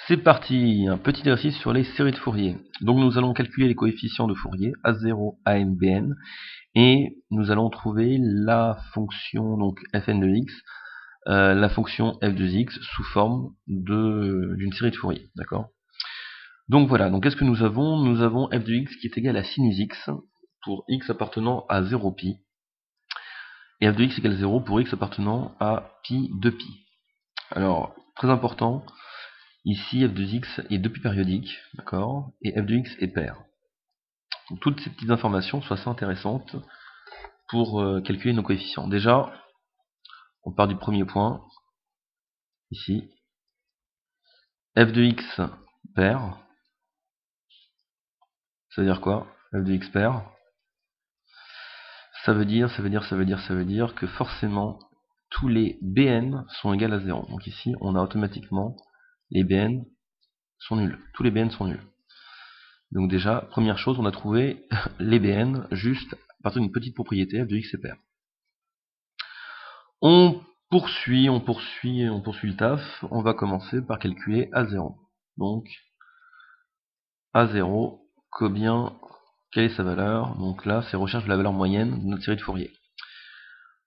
C'est parti, un petit exercice sur les séries de Fourier. Donc nous allons calculer les coefficients de Fourier, A0, AN, BN, et nous allons trouver la fonction donc fn de x, la fonction f de x sous forme d'une série de Fourier, d'accord? Donc voilà, donc qu'est-ce que nous avons? Nous avons f de x qui est égal à sinus x pour x appartenant à 0π, et f de x égale 0 pour x appartenant à pi de pi. Alors, très important, ici, f de x est 2π périodique, d'accord, et f de x est pair. Donc, toutes ces petites informations sont assez intéressantes pour calculer nos coefficients. Déjà, on part du premier point, ici, f de x pair, ça veut dire quoi? F de x pair, ça veut dire que forcément, tous les bn sont égaux à 0. Donc ici, on a automatiquement les bn sont nuls. Tous les bn sont nuls. Donc déjà, première chose, on a trouvé les bn juste à partir d'une petite propriété, f de x est pair. On poursuit le taf. On va commencer par calculer A0. Donc, A0, quelle est sa valeur? Donc là, c'est recherche de la valeur moyenne de notre série de Fourier.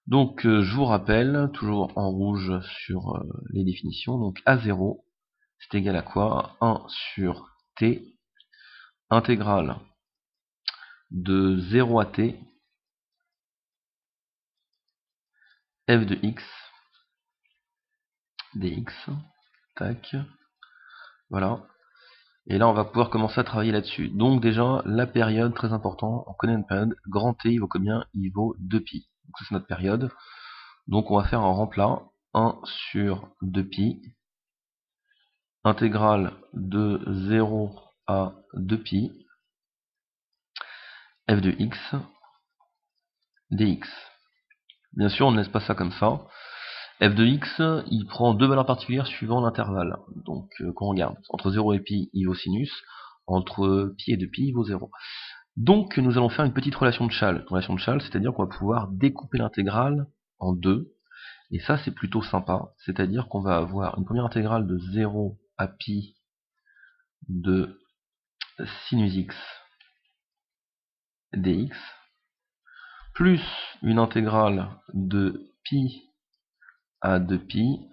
Donc, je vous rappelle, toujours en rouge sur les définitions, donc A0, c'est égal à quoi? 1 sur t, intégrale de 0 à t, f de x, dx, tac, voilà. Et là, on va pouvoir commencer à travailler là-dessus. Donc déjà, la période, très important, on connaît une période, grand T, il vaut combien? Il vaut 2π. Donc ça, c'est notre période. Donc on va faire un remplat, 1 sur 2π, intégrale de 0 à 2π, f de x, dx. Bien sûr, on ne laisse pas ça comme ça. f de x, il prend deux valeurs particulières suivant l'intervalle. Donc quand on regarde, entre 0 et π, il vaut sinus, entre π et 2π, il vaut 0. Donc nous allons faire une petite relation de Chasles. Relation de Chasles, c'est-à-dire qu'on va pouvoir découper l'intégrale en deux. Et ça, c'est plutôt sympa. C'est-à-dire qu'on va avoir une première intégrale de 0 à pi de sinus x dx, plus une intégrale de pi à 2pi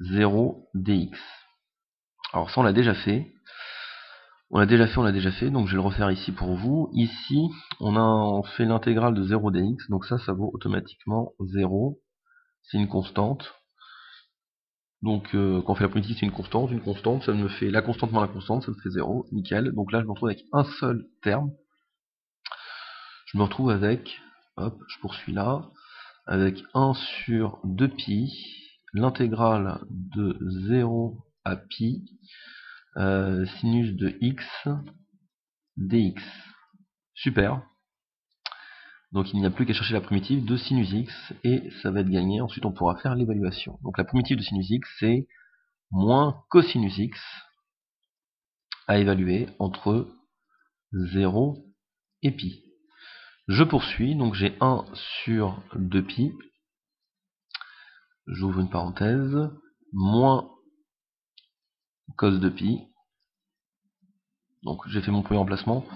0 dx. Alors ça, on l'a déjà fait. On l'a déjà fait, donc je vais le refaire ici pour vous. Ici, on fait l'intégrale de 0 dx, donc ça vaut automatiquement 0. C'est une constante. Donc quand on fait la primitive, c'est une constante, ça me fait la constante moins la constante, ça me fait 0, nickel. Donc là, je me retrouve avec un seul terme. Je me retrouve avec, hop, je poursuis là, avec 1 sur 2pi, l'intégrale de 0 à pi, sinus de x dx. Super. Donc il n'y a plus qu'à chercher la primitive de sinus x, et ça va être gagné. Ensuite, on pourra faire l'évaluation. Donc la primitive de sinus x, c'est moins cosinus x à évaluer entre 0 et pi. Je poursuis, donc j'ai 1 sur 2pi, j'ouvre une parenthèse, moins cos de pi, donc j'ai fait mon premier remplacement,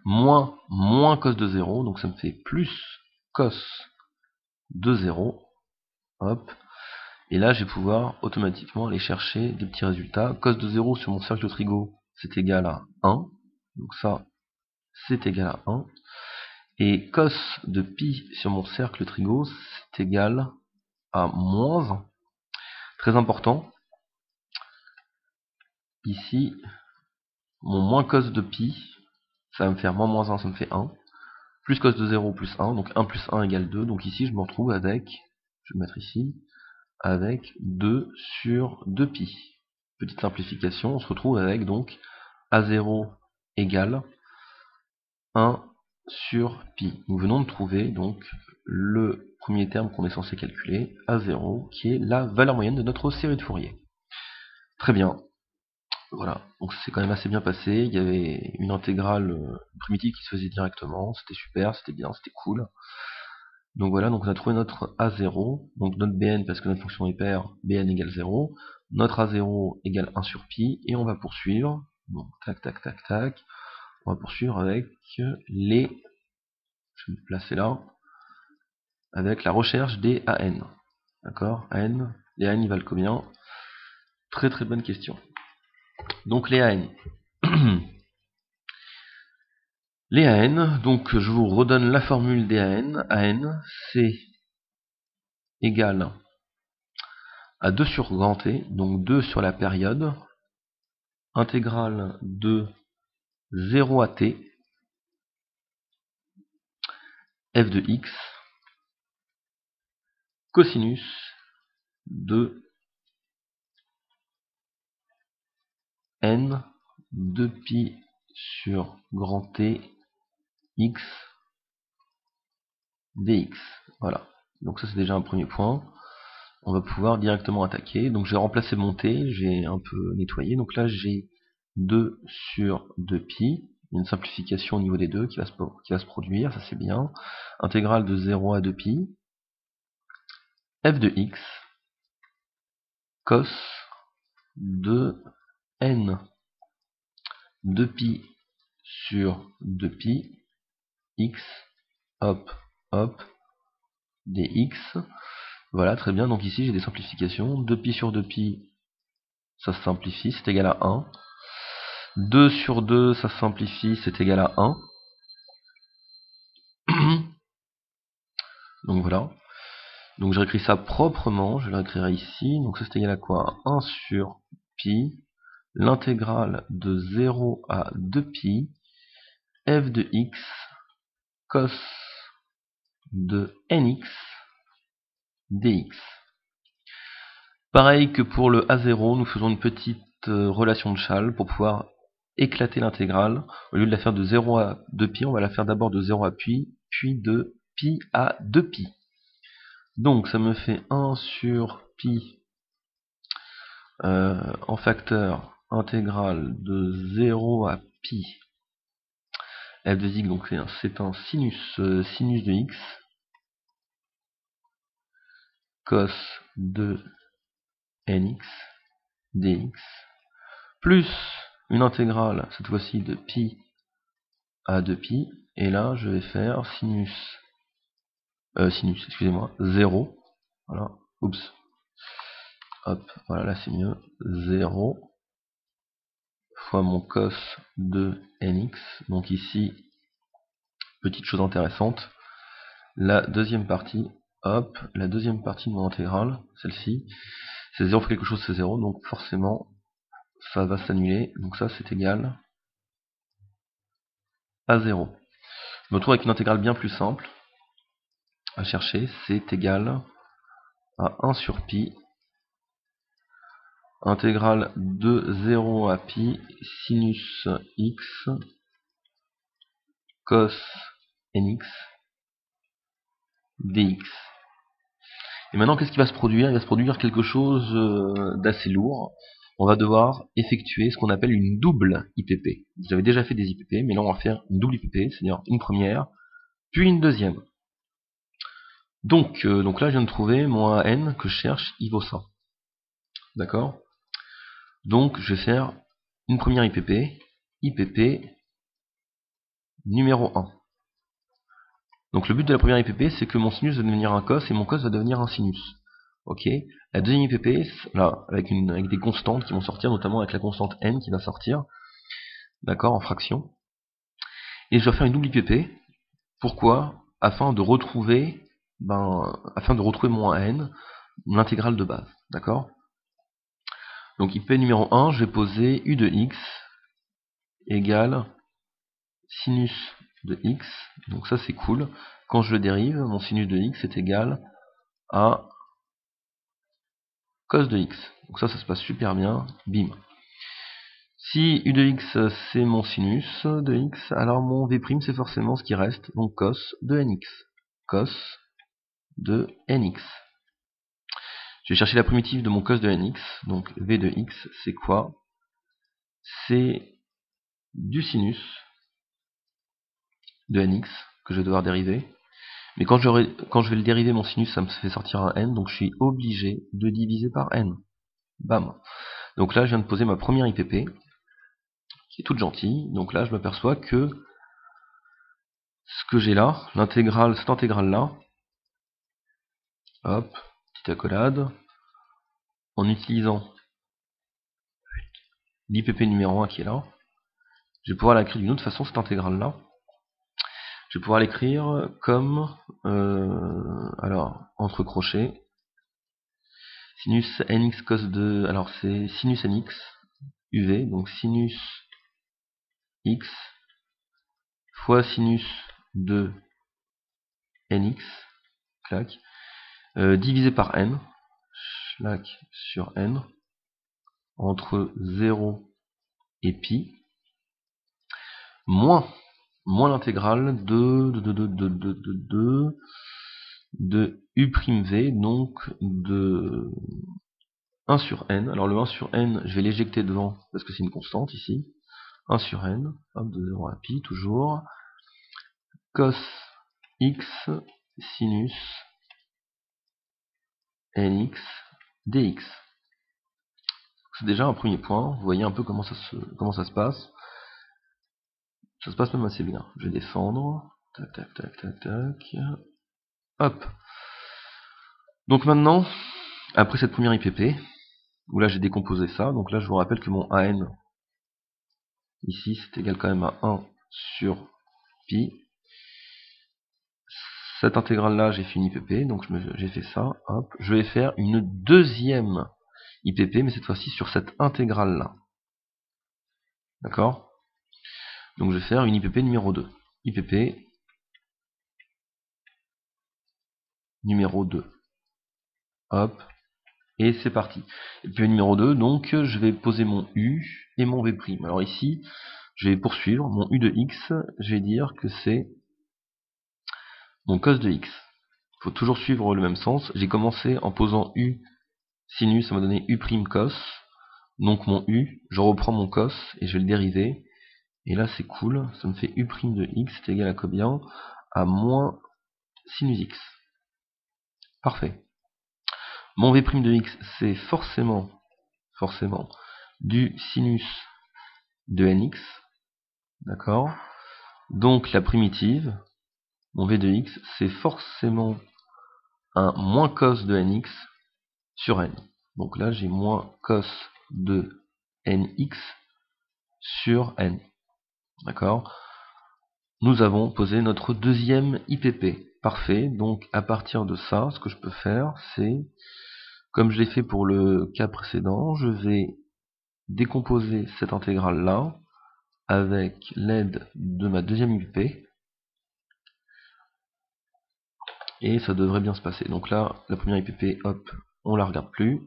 moins cos de 0, donc ça me fait plus cos de 0, hop, et là je vais pouvoir automatiquement aller chercher des petits résultats. Cos de 0 sur mon cercle de Trigo, c'est égal à 1, donc ça c'est égal à 1, et cos de pi sur mon cercle Trigo, c'est égal à moins 1. Très important, ici, mon moins cos de pi, ça va me faire moins 1, ça me fait 1, plus cos de 0 plus 1, donc 1 plus 1 égale 2, donc ici je me retrouve avec, je vais mettre ici, avec 2 sur 2pi. Petite simplification, on se retrouve avec donc A0 égale 1 sur pi. Nous venons de trouver donc le premier terme qu'on est censé calculer, A0, qui est la valeur moyenne de notre série de Fourier. Très bien. Voilà, donc c'est quand même assez bien passé. Il y avait une intégrale primitive qui se faisait directement, c'était super, c'était bien, c'était cool. Donc voilà, donc on a trouvé notre A0, donc notre Bn, parce que notre fonction est paire, Bn égale 0, notre A0 égale 1 sur pi, et on va poursuivre, bon, tac, tac, tac, tac, on va poursuivre avec les, je vais me placer là, avec la recherche des AN, d'accord, AN, les AN ils valent combien? Très très bonne question. Donc les AN. Les AN, donc je vous redonne la formule des AN. AN, c'est égal à 2 sur grand T, donc 2 sur la période, intégrale de 0 à T, f de x, cosinus de n 2pi sur grand T x dx. Voilà. Donc ça c'est déjà un premier point. On va pouvoir directement attaquer. Donc j'ai remplacé mon t, j'ai un peu nettoyé. Donc là j'ai 2 sur 2pi. Une simplification au niveau des deux qui va se produire, ça c'est bien. Intégrale de 0 à 2pi. F de x cos de n 2pi sur 2pi x hop hop dx. Voilà, très bien. Donc ici j'ai des simplifications. 2pi sur 2pi, ça se simplifie, c'est égal à 1. 2 sur 2, ça se simplifie, c'est égal à 1. Donc voilà. Donc je réécris ça proprement, je le réécrirai ici. Donc ça c'est égal à quoi? 1 sur pi, l'intégrale de 0 à 2pi, f de x cos de nx dx. Pareil que pour le A0, nous faisons une petite relation de Chasles pour pouvoir éclater l'intégrale. Au lieu de la faire de 0 à 2pi, on va la faire d'abord de 0 à pi, puis de pi à 2pi. Donc ça me fait 1 sur pi en facteur intégral de 0 à pi f de x, donc c'est un sinus de x cos de nx dx plus une intégrale cette fois-ci de pi à 2pi, et là je vais faire sinus, excusez-moi, 0, voilà, oups, hop, voilà, là c'est mieux, 0 fois mon cos de nx, donc ici, petite chose intéressante, la deuxième partie, hop, la deuxième partie de mon intégrale, celle-ci, c'est 0 fois quelque chose, c'est 0, donc forcément, ça va s'annuler, donc ça c'est égal à 0. Je me retrouve avec une intégrale bien plus simple à chercher, c'est égal à 1 sur pi, intégrale de 0 à pi, sinus x, cos nx, dx. Et maintenant, qu'est-ce qui va se produire? Il va se produire quelque chose d'assez lourd. On va devoir effectuer ce qu'on appelle une double IPP. Vous avez déjà fait des IPP, mais là on va faire une double IPP, c'est-à-dire une première, puis une deuxième. Donc là je viens de trouver mon AN que je cherche, il vaut ça. D'accord? Donc je vais faire une première IPP, IPP numéro 1. Donc le but de la première IPP, c'est que mon sinus va devenir un cos et mon cos va devenir un sinus. Ok. La deuxième IPP, là, avec des constantes qui vont sortir, notamment avec la constante n qui va sortir, d'accord, en fraction. Et je dois faire une double IPP. Pourquoi? Afin de retrouver mon AN, l'intégrale de base, d'accord. Donc IP numéro 1, je vais poser u de x égale sinus de x. Donc ça c'est cool. Quand je le dérive, mon sinus de x est égal à cos de x. Donc ça se passe super bien. Bim. Si u de x c'est mon sinus de x, alors mon v' c'est forcément ce qui reste, donc cos de nx. Cos de nx. Je vais chercher la primitive de mon cos de nx, donc v de x, c'est quoi? C'est du sinus de nx que je vais devoir dériver, Mais quand je vais le dériver mon sinus, ça me fait sortir un n, donc je suis obligé de diviser par n. Bam. Donc là, je viens de poser ma première IPP, qui est toute gentille. Donc là, je m'aperçois que ce que j'ai là, l'intégrale, cette intégrale-là, hop, petite accolade, en utilisant l'IPP numéro 1 qui est là, je vais pouvoir l'écrire d'une autre façon, cette intégrale-là. Je vais pouvoir l'écrire comme, alors, entre crochets, sinus nx cos de, alors c'est sinus nx, uv, donc sinus x fois sinus de nx, clac, divisé par n, clac, sur n, entre 0 et pi, moins l'intégrale de u'v, donc de 1 sur n. Alors le 1 sur n, je vais l'éjecter devant parce que c'est une constante ici. 1 sur n, hop, de 0 à pi, toujours. Cos x sinus nx dx. C'est déjà un premier point. Vous voyez un peu comment ça se passe. Ça se passe même assez bien. Je vais descendre. Tac, tac, tac, tac, tac. Hop. Donc maintenant, après cette première IPP, où là j'ai décomposé ça, donc là je vous rappelle que mon AN, ici, c'est égal quand même à 1 sur pi. Cette intégrale-là, j'ai fait une IPP, donc j'ai fait ça, hop. Je vais faire une deuxième IPP, mais cette fois-ci sur cette intégrale-là. D'accord? Donc je vais faire une IPP numéro 2. IPP numéro 2. Hop. Et c'est parti. IPP numéro 2, donc je vais poser mon U et mon V'. Alors ici, je vais poursuivre. Mon U de X, je vais dire que c'est mon cos de X. Il faut toujours suivre le même sens. J'ai commencé en posant U sinus, ça m'a donné U' cos. Donc mon U, je reprends mon cos et je vais le dériver. Et là c'est cool, ça me fait U' de X est égal à combien? À moins sinus X. Parfait. Mon V' de X, c'est forcément du sinus de Nx. D'accord? Donc la primitive, mon V de X, c'est forcément un moins cos de Nx sur N. Donc là, j'ai moins cos de Nx sur N. D'accord? Nous avons posé notre deuxième IPP. Parfait. Donc à partir de ça, ce que je peux faire, c'est, comme je l'ai fait pour le cas précédent, je vais décomposer cette intégrale-là avec l'aide de ma deuxième IPP. Et ça devrait bien se passer. Donc là, la première IPP, hop, on la regarde plus.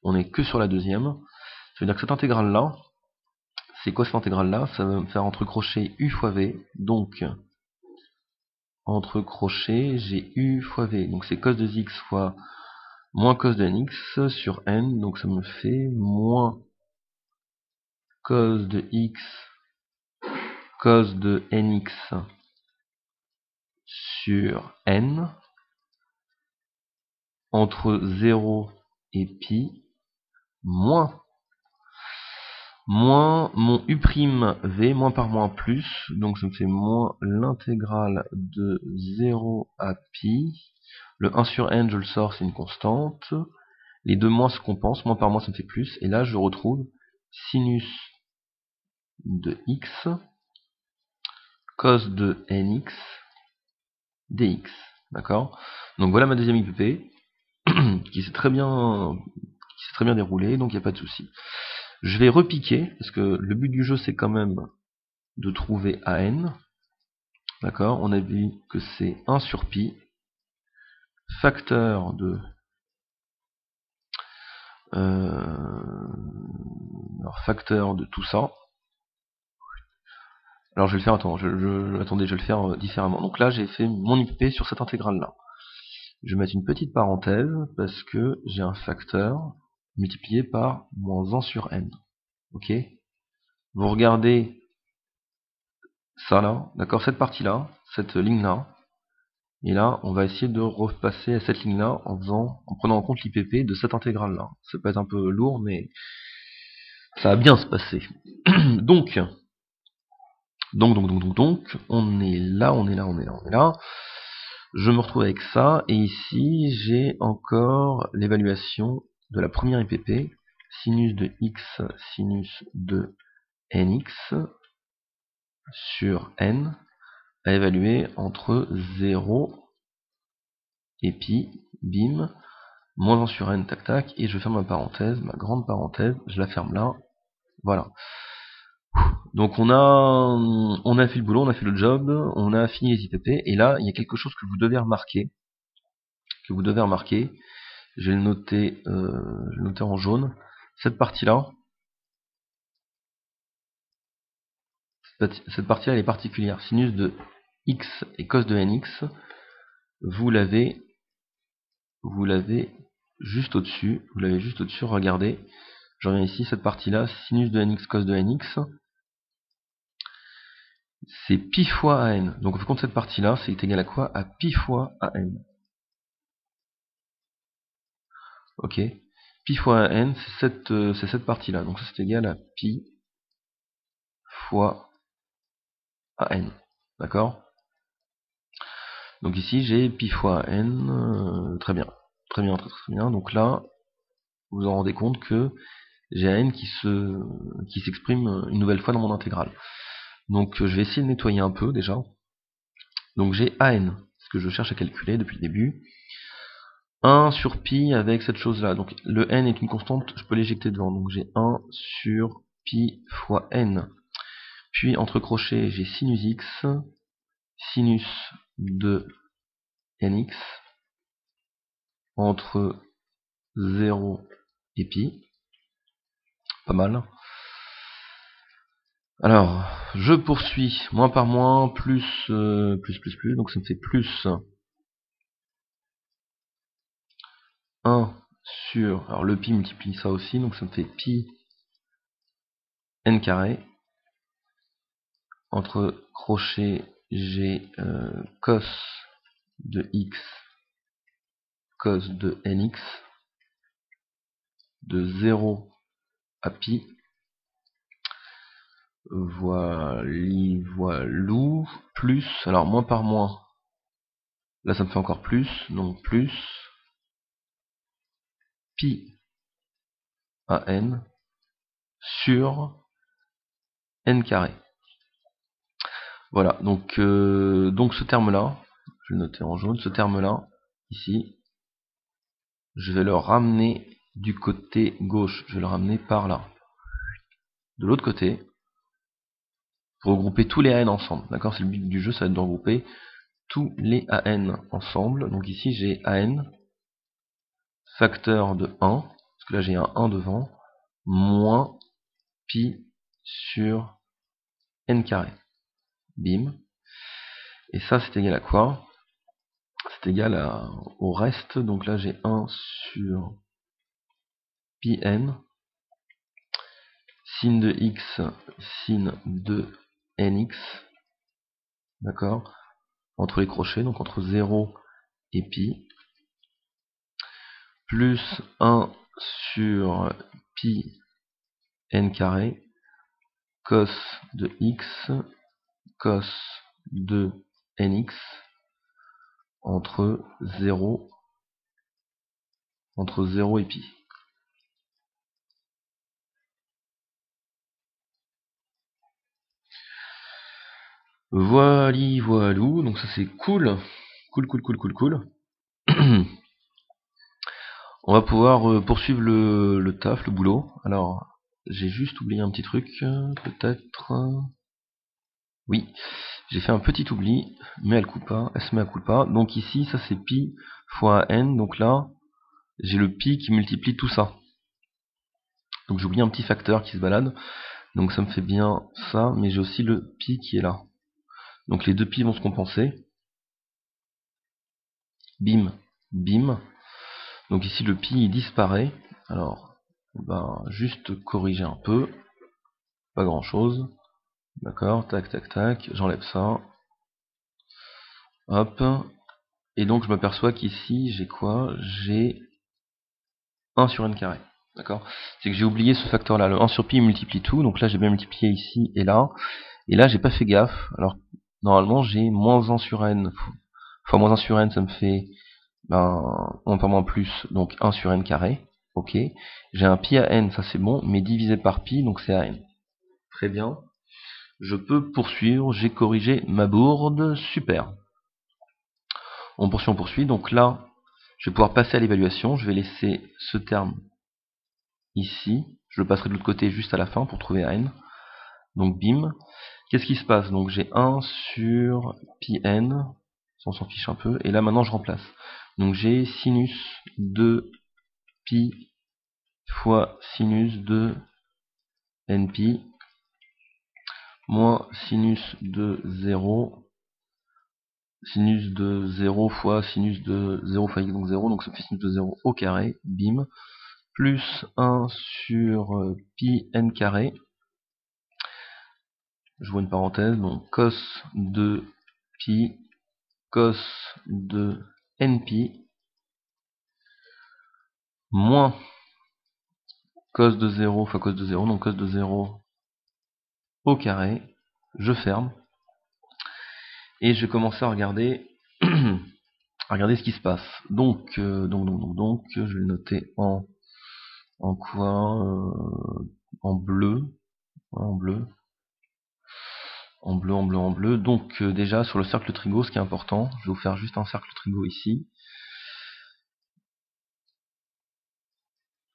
On est que sur la deuxième. Ça veut dire que cette intégrale-là, c'est quoi cette intégrale-là? Ça va me faire entre crochets U fois V. Donc, entre crochets, j'ai U fois V. Donc c'est cos de X fois moins cos de Nx sur N. Donc ça me fait moins cos de X cos de Nx sur N entre 0 et pi moins mon u'v, moins par moins plus, donc ça me fait moins l'intégrale de 0 à pi. Le 1 sur n, je le sors, c'est une constante. Les deux moins se compensent, moins par moins ça me fait plus. Et là, je retrouve sinus de x cos de nx dx. D'accord? Donc voilà ma deuxième IPP qui s'est très bien déroulée, donc il n'y a pas de souci. Je vais repiquer, parce que le but du jeu c'est quand même de trouver AN. D'accord? On a vu que c'est 1 sur pi, facteur de tout ça. Alors je vais le faire, attendez, je vais le faire différemment. Donc là j'ai fait mon IPP sur cette intégrale là. Je vais mettre une petite parenthèse parce que j'ai un facteur multiplié par moins 1 sur n. Ok? Vous regardez ça là, d'accord, cette partie là, cette ligne là, Et là, on va essayer de repasser à cette ligne-là en prenant en compte l'IPP de cette intégrale-là. Ça peut être un peu lourd, mais ça va bien se passer. donc, on est là. Je me retrouve avec ça, et ici, j'ai encore l'évaluation de la première IPP, sinus de x, sinus de nx, sur n, à évaluer entre 0 et pi, bim, moins 1 sur n, tac tac, et je ferme ma parenthèse, ma grande parenthèse, je la ferme là, voilà. Donc on a fait le boulot, on a fait le job, on a fini les IPP, et là, il y a quelque chose que vous devez remarquer, je vais le noter en jaune, cette partie-là, elle est particulière, sinus de x et cos de nx, vous l'avez juste au-dessus, regardez, je reviens ici, cette partie-là, sinus de nx, cos de nx, c'est pi fois an. Donc on compte cette partie-là, c'est égal à quoi? À pi fois an. Ok. Pi fois an, c'est cette partie-là. Donc ça c'est égal à pi fois an. D'accord? Donc ici j'ai pi fois n. Très bien. Très bien. Donc là, vous vous en rendez compte que j'ai an qui s'exprime une nouvelle fois dans mon intégrale. Donc je vais essayer de nettoyer un peu déjà. Donc j'ai an, ce que je cherche à calculer depuis le début. 1 sur pi avec cette chose-là. Donc le n est une constante, je peux l'éjecter devant. Donc j'ai 1 sur pi fois n. Puis entre crochets, j'ai sinus x, sinus de nx, entre 0 et pi. Pas mal. Alors, je poursuis. Moins par moins, plus. Donc ça me fait plus 1 sur... Alors le pi multiplie ça aussi, donc ça me fait pi n carré. Entre crochets, j'ai cos de x, cos de nx, de 0 à pi. Voilou, plus, alors moins par moins, là ça me fait encore plus, donc plus pi à n sur n carré. Voilà, donc ce terme-là, je vais le noter en jaune, ce terme-là, ici, je vais le ramener du côté gauche, je vais le ramener par là. De l'autre côté, pour regrouper tous les AN ensemble, d'accord? C'est le but du jeu, ça va être de regrouper tous les AN ensemble. Donc ici j'ai AN, facteur de 1, parce que là j'ai un 1 devant, moins pi sur n carré. Bim. Et ça c'est égal à quoi? C'est égal au reste, donc là j'ai 1 sur pi n, sin de x, sin de nx, d'accord? Entre les crochets, donc entre 0 et pi, plus 1 sur pi n carré, cos de x, cos de nx, entre 0 et pi. Voilou, donc ça c'est cool. Cool. On va pouvoir poursuivre le taf, le boulot. Alors, j'ai juste oublié un petit truc, peut-être. Oui, j'ai fait un petit oubli, mais elle coupe pas, elle se met à culpa. Donc ici, ça c'est pi fois n, donc là, j'ai le pi qui multiplie tout ça. Donc j'ai oublié un petit facteur qui se balade. Donc ça me fait bien ça, mais j'ai aussi le pi qui est là. Donc les deux pi vont se compenser. Bim, bim. Donc ici le pi il disparaît. Alors, on va juste corriger un peu. Pas grand chose. D'accord, tac, j'enlève ça. Hop. Et donc je m'aperçois qu'ici j'ai quoi? J'ai 1 sur n carré. D'accord? C'est que j'ai oublié ce facteur là. Le 1 sur pi multiplie tout. Donc là j'ai bien multiplié ici et là. Et là j'ai pas fait gaffe. Alors normalement j'ai moins 1 sur n fois moins 1 sur n, ça me fait en plus, donc 1 sur n carré. Ok. J'ai un pi à n, ça c'est bon, mais divisé par pi, donc c'est à n. Très bien. Je peux poursuivre, j'ai corrigé ma bourde, super. On poursuit, donc là, je vais pouvoir passer à l'évaluation, je vais laisser ce terme ici, je le passerai de l'autre côté juste à la fin pour trouver n. Donc bim, qu'est-ce qui se passe? Donc j'ai 1 sur pi n, on s'en fiche un peu, et là maintenant je remplace. Donc j'ai sinus de pi fois sinus de npi moins sinus de 0 fois sinus de 0 fois y, donc 0, donc ça fait sinus de 0 au carré, bim, plus 1 sur pi n carré, je vois une parenthèse, donc cos de pi, cos de npi, moins cos de 0 fois cos de 0, donc cos de 0 au carré, je ferme, et je vais commencer à regarder ce qui se passe. Donc, je vais le noter en quoi en bleu, ouais, en bleu. Donc déjà sur le cercle trigo, ce qui est important, je vais vous faire juste un cercle trigo ici.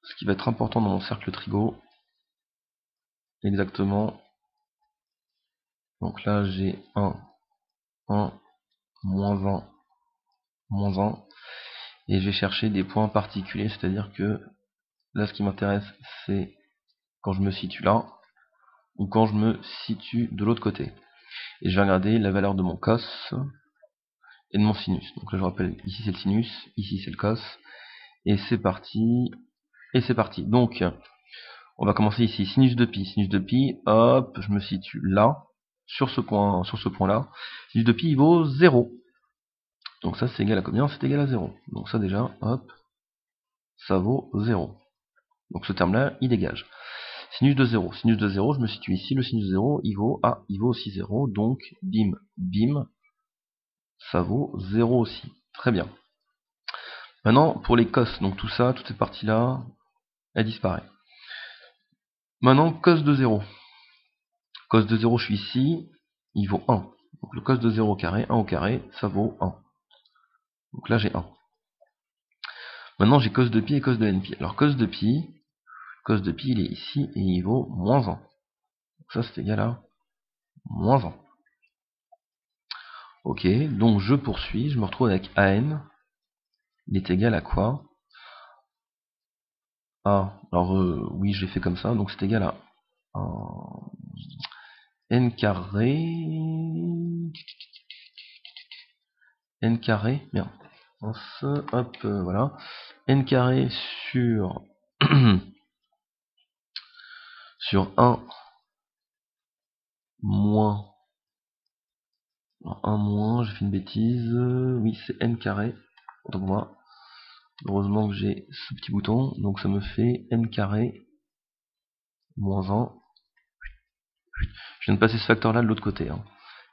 Ce qui va être important dans mon cercle trigo, exactement. Donc là j'ai 1, moins 1, et je vais chercher des points particuliers, c'est-à-dire que là ce qui m'intéresse c'est quand je me situe là, ou quand je me situe de l'autre côté. Et je vais regarder la valeur de mon cos et de mon sinus. Donc là je rappelle, ici c'est le sinus, ici c'est le cos, et c'est parti, Donc on va commencer ici, sinus de pi, hop, je me situe là, sur ce point là, sinus de pi il vaut 0. Donc ça c'est égal à combien? C'est égal à 0. Donc ça déjà, hop, ça vaut 0. Donc ce terme là, il dégage. Sinus de 0, je me situe ici, le sinus de 0, il vaut aussi 0, donc bim, ça vaut 0 aussi. Très bien. Maintenant, pour les cos, donc toute cette partie-là, elle disparaît. Maintenant, cos de 0. Cos de 0, je suis ici, il vaut 1. Donc le cos de 0 au carré, 1 au carré, ça vaut 1. Donc là, j'ai 1. Maintenant, j'ai cos de pi et cos de npi. Alors cos de pi, il est ici et il vaut moins 1. Donc ça, c'est égal à moins 1. Ok, donc je poursuis, je me retrouve avec an. Il est égal à quoi? Alors oui, je l'ai fait comme ça, donc c'est égal à n carré, bien, hop, voilà, n carré sur sur 1 moins, j'ai fait une bêtise, oui c'est n carré, autant pour moi, heureusement que j'ai ce petit bouton, donc ça me fait n carré moins 1, je viens de passer ce facteur là de l'autre côté, hein.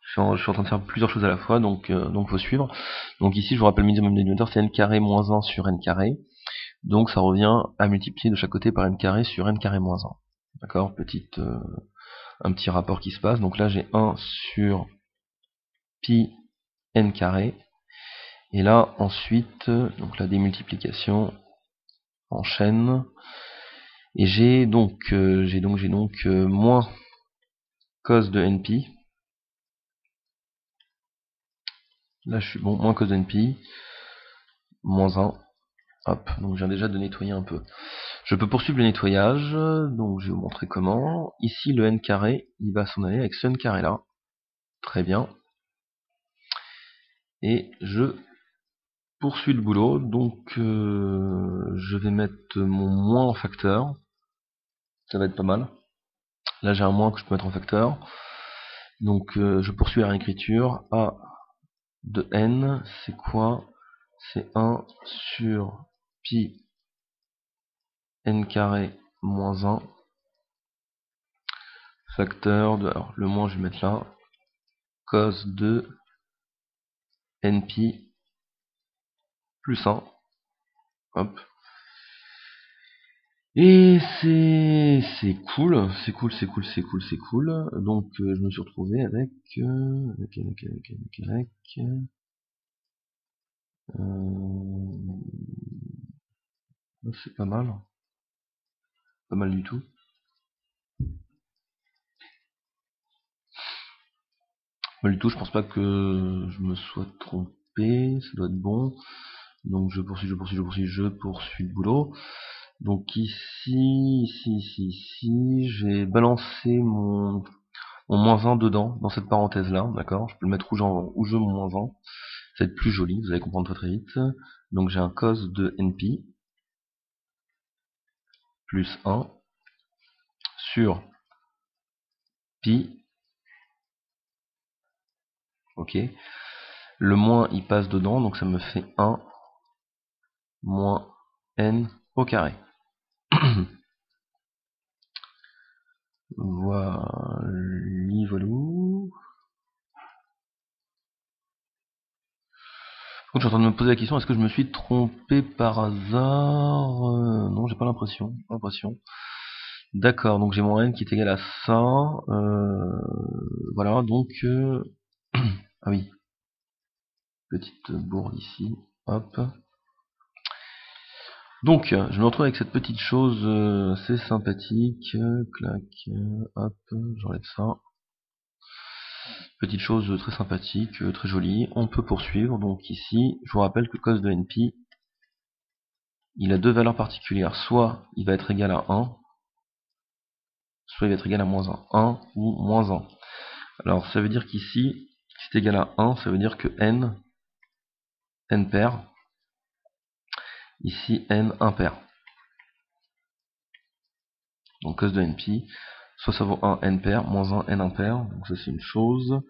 Je suis en train de faire plusieurs choses à la fois, donc faut suivre. Donc ici, je vous rappelle, le minimum dénominateur, c'est n carré moins 1 sur n carré. Donc ça revient à multiplier de chaque côté par n carré sur n carré moins 1. D'accord, un petit rapport qui se passe. Donc là, j'ai 1 sur pi n carré. Et là, ensuite, donc la démultiplication enchaîne. Et j'ai donc moins cos de npi. Là, je suis bon, moins cos de npi, moins 1. Hop, donc je viens déjà de nettoyer un peu. Je peux poursuivre le nettoyage, donc je vais vous montrer comment. Ici, le n carré, il va s'en aller avec ce n carré là. Très bien. Et je poursuis le boulot, donc je vais mettre mon moins en facteur. Ça va être pas mal. Là, j'ai un moins que je peux mettre en facteur. Donc je poursuis la réécriture. A de n, c'est quoi? c'est 1 sur pi n carré moins 1 facteur de, alors le moins je vais mettre là, cos de npi plus 1. Hop. Et c'est cool, c'est cool. Donc je me suis retrouvé avec c'est pas mal du tout. Je pense pas que je me sois trompé, ça doit être bon. Donc je poursuis le boulot. Donc ici, j'ai balancé mon moins 1 dedans, dans cette parenthèse là, d'accord. Je peux le mettre où je veux mon moins 1. Ça va être plus joli, vous allez comprendre très vite. Donc j'ai un cos de np plus 1 sur pi. Ok. Le moins il passe dedans, donc ça me fait 1 moins n au carré. Voilà. Donc, je suis en train de me poser la question, est-ce que je me suis trompé par hasard? Non, j'ai pas l'impression. D'accord, donc j'ai mon n qui est égal à ça. Voilà, donc... ah oui. Petite bourde ici. Hop. Donc, je me retrouve avec cette petite chose, c'est sympathique. Clac. Hop, j'enlève ça. Petite chose très sympathique, très jolie. On peut poursuivre. Donc ici, je vous rappelle que cos de np, il a deux valeurs particulières. Soit il va être égal à 1, soit il va être égal à moins 1. 1 ou moins 1. Alors ça veut dire qu'ici, si c'est égal à 1, ça veut dire que n pair. Ici, n impair. Donc cos de np, soit ça vaut 1 n pair, moins 1 n impair. Donc ça c'est une chose.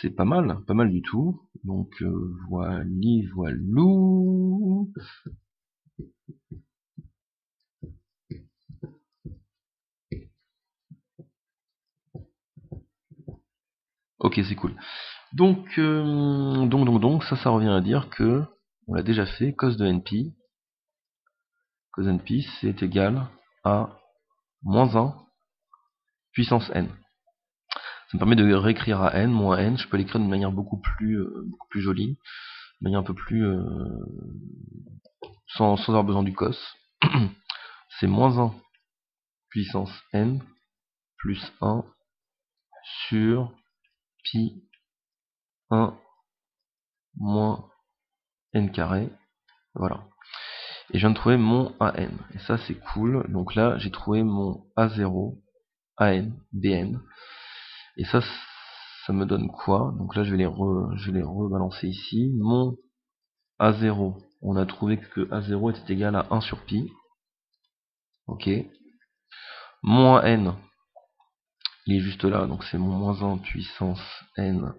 C'est pas mal du tout. Donc voilou. Ok, c'est cool. Donc, ça revient à dire que on l'a déjà fait. Cos de np, c'est égal à moins 1 puissance n. Ça me permet de réécrire à n, moins n. Je peux l'écrire d'une manière beaucoup plus jolie, de manière un peu plus sans avoir besoin du cos. C'est moins 1 puissance n plus 1 sur pi 1 moins n carré. Voilà. Et je viens de trouver mon AN. Et ça c'est cool. Donc là j'ai trouvé mon A0, AN, BN. Et ça me donne quoi? Donc là je vais les rebalancer ici. Mon A0, on a trouvé que A0 était égal à 1 sur pi. Ok. Mon AN, il est juste là. Donc c'est mon moins 1 puissance n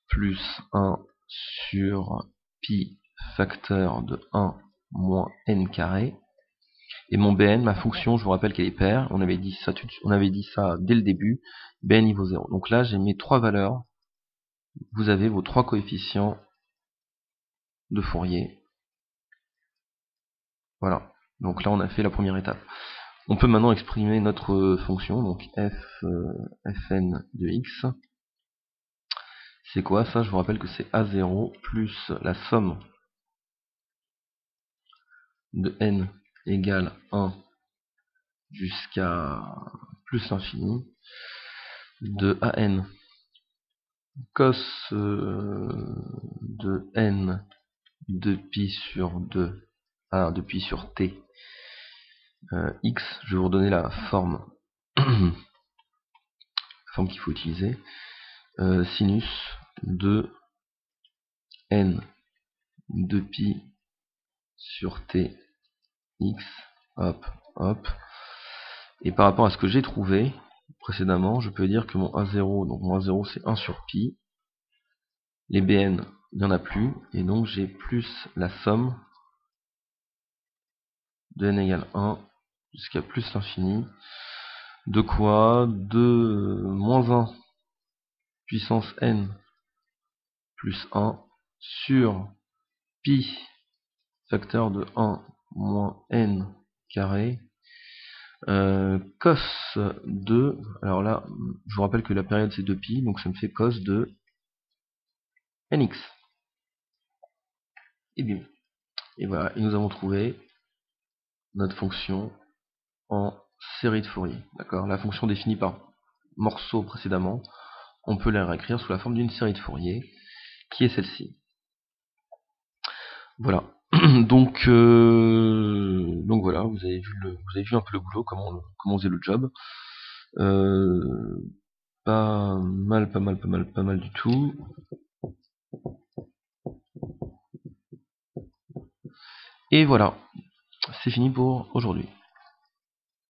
plus 1 sur pi facteur de 1 moins n carré. Et mon bn, ma fonction, je vous rappelle qu'elle est paire, on avait dit ça dès le début, bn il vaut 0. Donc là j'ai mes trois valeurs, vous avez vos trois coefficients de Fourier. Voilà, donc là on a fait la première étape. On peut maintenant exprimer notre fonction, donc fn de x. C'est quoi ça? Je vous rappelle que c'est a0 plus la somme de n égale 1 jusqu'à plus l'infini de an cos de n de pi sur 2 de pi sur t x. Je vais vous redonner la forme qu'il faut utiliser. Sinus de n de pi sur t x. Hop, hop. Et par rapport à ce que j'ai trouvé précédemment, je peux dire que mon A0, donc mon A0 c'est 1 sur pi. Les BN, il n'y en a plus, et donc j'ai plus la somme de n égale 1 jusqu'à plus l'infini, de quoi? De moins 1 puissance n plus 1 sur pi facteur de 1 moins n carré cos de, alors là je vous rappelle que la période c'est 2pi, donc ça me fait cos de nx. Et bien, et voilà, et nous avons trouvé notre fonction en série de Fourier. D'accord, la fonction définie par morceau précédemment, on peut la réécrire sous la forme d'une série de Fourier, qui est celle-ci. Voilà. donc voilà, vous avez vu un peu le boulot, comment on faisait le job. Pas mal du tout. Et voilà, c'est fini pour aujourd'hui.